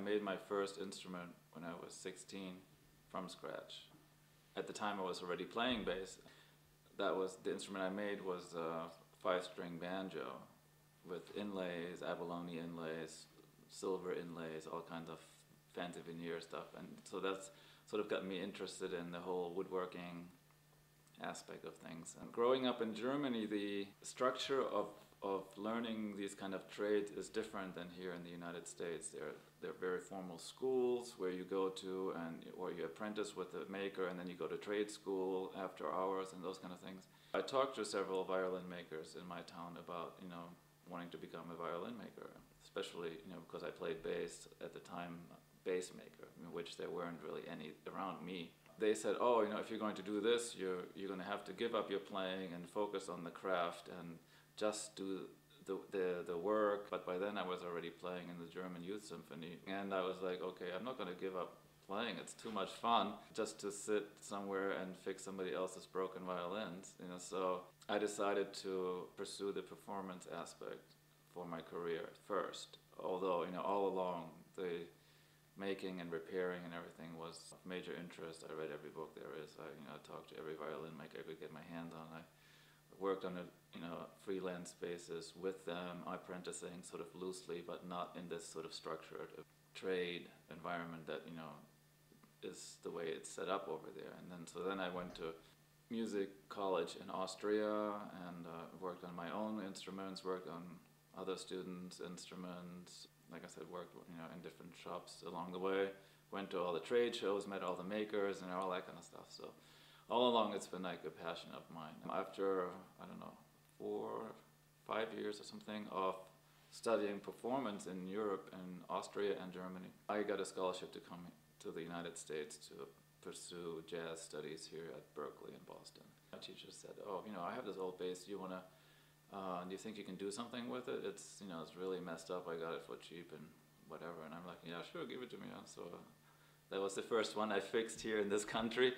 made my first instrument when I was 16 from scratch. At the time I was already playing bass. That was the instrument I made was a 5-string banjo with inlays, abalone inlays, silver inlays, all kinds of fancy veneer stuff. And so that's sort of got me interested in the whole woodworking aspect of things. And growing up in Germany, the structure of learning these kind of trades is different than here in the United States. They're very formal schools where you go to or you apprentice with the maker, and then you go to trade school after hours and those kind of things. I talked to several violin makers in my town about, wanting to become a violin maker, especially, because I played bass at the time, bass maker, which there weren't really any around me. They said, oh, if you're going to do this, you're going to have to give up your playing and focus on the craft and just do the work. But by then I was already playing in the German Youth Symphony, and I was like, okay, I'm not going to give up playing. It's too much fun just to sit somewhere and fix somebody else's broken violins. So I decided to pursue the performance aspect for my career first. Although all along the making and repairing and everything was of major interest. I read every book there is. I talked to every violin maker I could get my hands on. I worked on a freelance basis with them, apprenticing sort of loosely, but not in this sort of structured trade environment that is the way it's set up over there. And then I went to music college in Austria and worked on my own instruments, worked on other students' instruments. Like I said, worked in different shops along the way. Went to all the trade shows, met all the makers, and all that kind of stuff. So all along, it's been like a passion of mine. After, 4 or 5 years or something of studying performance in Europe and Austria and Germany, I got a scholarship to come to the United States to pursue jazz studies here at Berkeley in Boston. My teacher said, oh, I have this old bass, do you think you can do something with it? It's, it's really messed up, I got it for cheap and whatever. And I'm like, yeah, sure, give it to me. So that was the first one I fixed here in this country.